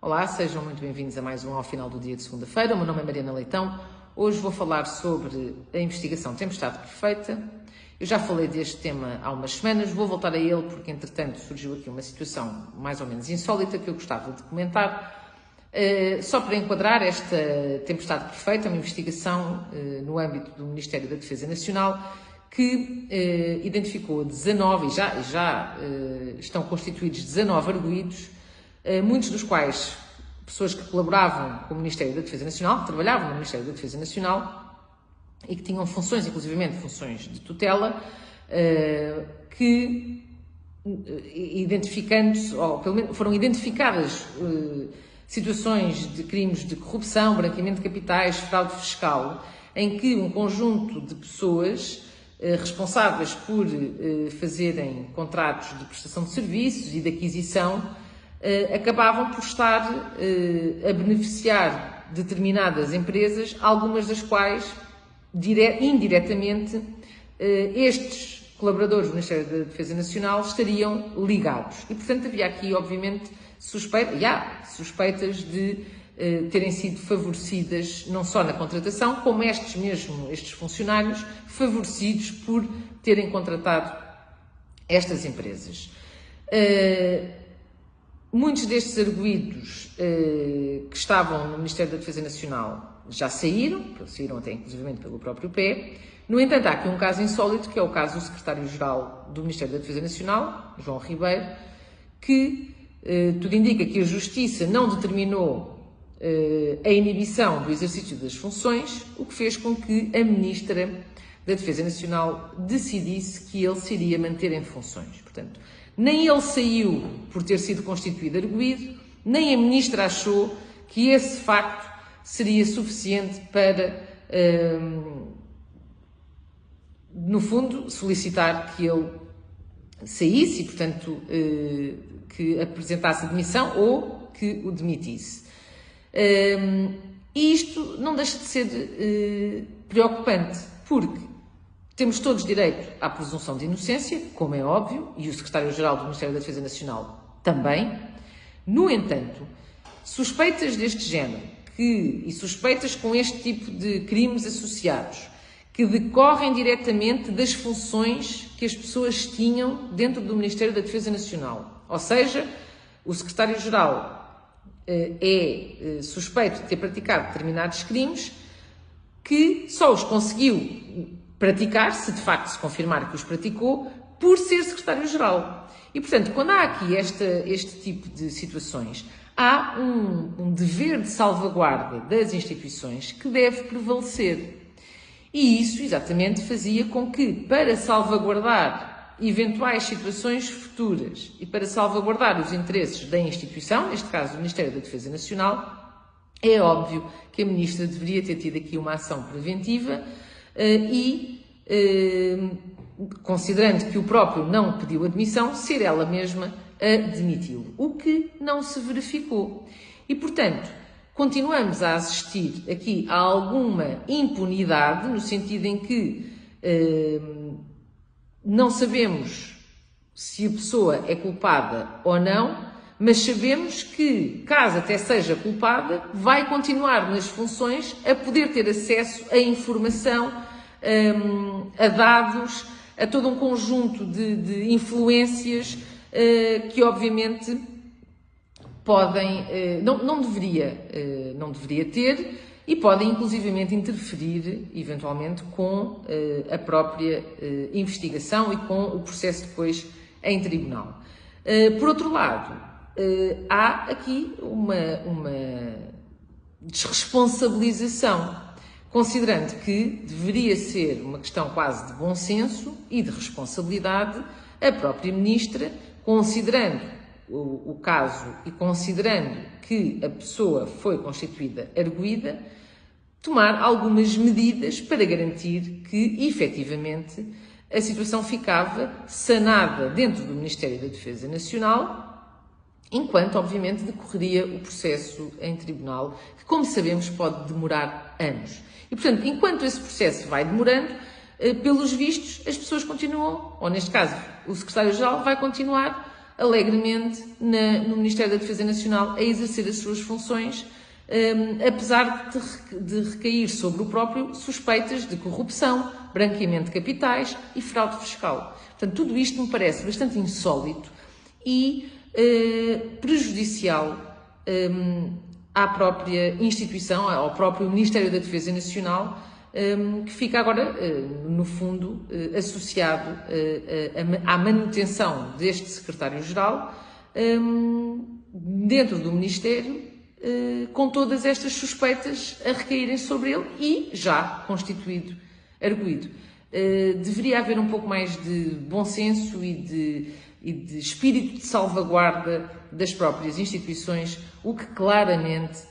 Olá, sejam muito bem-vindos a mais um Ao Final do Dia de segunda-feira. O meu nome é Mariana Leitão. Hoje vou falar sobre a investigação Tempestade Perfeita. Eu já falei deste tema há umas semanas, vou voltar a ele porque, entretanto, surgiu aqui uma situação mais ou menos insólita que eu gostava de comentar. Só para enquadrar, esta Tempestade Perfeita é uma investigação no âmbito do Ministério da Defesa Nacional que identificou 19, e já estão constituídos 19 arguidos, muitos dos quais pessoas que colaboravam com o Ministério da Defesa Nacional, que trabalhavam no Ministério da Defesa Nacional e que tinham funções, inclusivamente funções de tutela, que identificando-se, ou pelo menos foram identificadas situações de crimes de corrupção, branqueamento de capitais, fraude fiscal, em que um conjunto de pessoas responsáveis por fazerem contratos de prestação de serviços e de aquisição acabavam por estar a beneficiar determinadas empresas, algumas das quais, indiretamente, estes colaboradores do Ministério da Defesa Nacional estariam ligados. E, portanto, havia aqui, obviamente, suspeitas de terem sido favorecidas, não só na contratação, como estes funcionários, favorecidos por terem contratado estas empresas. Muitos destes arguidos que estavam no Ministério da Defesa Nacional já saíram até inclusivamente pelo próprio PE. No entanto, há aqui um caso insólito, que é o caso do Secretário-Geral do Ministério da Defesa Nacional, João Ribeiro, que tudo indica que a Justiça não determinou a inibição do exercício das funções, o que fez com que a Ministra da Defesa Nacional decidisse que ele se iria manter em funções. Portanto, nem ele saiu por ter sido constituído arguido, nem a Ministra achou que esse facto seria suficiente para, no fundo, solicitar que ele saísse e, portanto, que apresentasse demissão ou que o demitisse. E isto não deixa de ser preocupante, porque temos todos direito à presunção de inocência, como é óbvio, e o Secretário-Geral do Ministério da Defesa Nacional também. No entanto, suspeitas deste género e suspeitas com este tipo de crimes associados, que decorrem diretamente das funções que as pessoas tinham dentro do Ministério da Defesa Nacional. Ou seja, o Secretário-Geral é suspeito de ter praticado determinados crimes, que só os conseguiu praticar, se de facto se confirmar que os praticou, por ser Secretário-Geral. E, portanto, quando há aqui este tipo de situações, há um dever de salvaguarda das instituições que deve prevalecer. E isso, exatamente, fazia com que, para salvaguardar eventuais situações futuras e para salvaguardar os interesses da instituição, neste caso do Ministério da Defesa Nacional, é óbvio que a Ministra deveria ter tido aqui uma ação preventiva considerando que o próprio não pediu admissão, ser ela mesma a demiti-lo, o que não se verificou. E, portanto, continuamos a assistir aqui a alguma impunidade, no sentido em que não sabemos se a pessoa é culpada ou não, mas sabemos que, caso até seja culpada, vai continuar nas funções a poder ter acesso a informação, a dados, a todo um conjunto de influências que, obviamente, podem, não deveria ter e podem, inclusivamente, interferir, eventualmente, com a própria investigação e com o processo depois em tribunal. Por outro lado, há aqui uma desresponsabilização, considerando que deveria ser uma questão quase de bom senso e de responsabilidade, a própria Ministra, considerando o caso e considerando que a pessoa foi constituída arguida, tomar algumas medidas para garantir que, efetivamente, a situação ficava sanada dentro do Ministério da Defesa Nacional, enquanto, obviamente, decorreria o processo em tribunal, que, como sabemos, pode demorar anos. E, portanto, enquanto esse processo vai demorando, pelos vistos, as pessoas continuam, ou neste caso, o Secretário-Geral vai continuar alegremente no Ministério da Defesa Nacional a exercer as suas funções, apesar de recair sobre o próprio suspeitas de corrupção, branqueamento de capitais e fraude fiscal. Portanto, tudo isto me parece bastante insólito e prejudicial à própria instituição, ao próprio Ministério da Defesa Nacional, que fica agora, no fundo, associado à manutenção deste secretário-geral dentro do Ministério, com todas estas suspeitas a recaírem sobre ele e já constituído arguido. Deveria haver um pouco mais de bom senso e de espírito de salvaguarda das próprias instituições, o que claramente,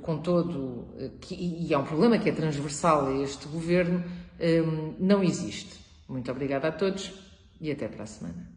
com todo, e é um problema que é transversal a este governo, não existe. Muito obrigada a todos e até para a semana.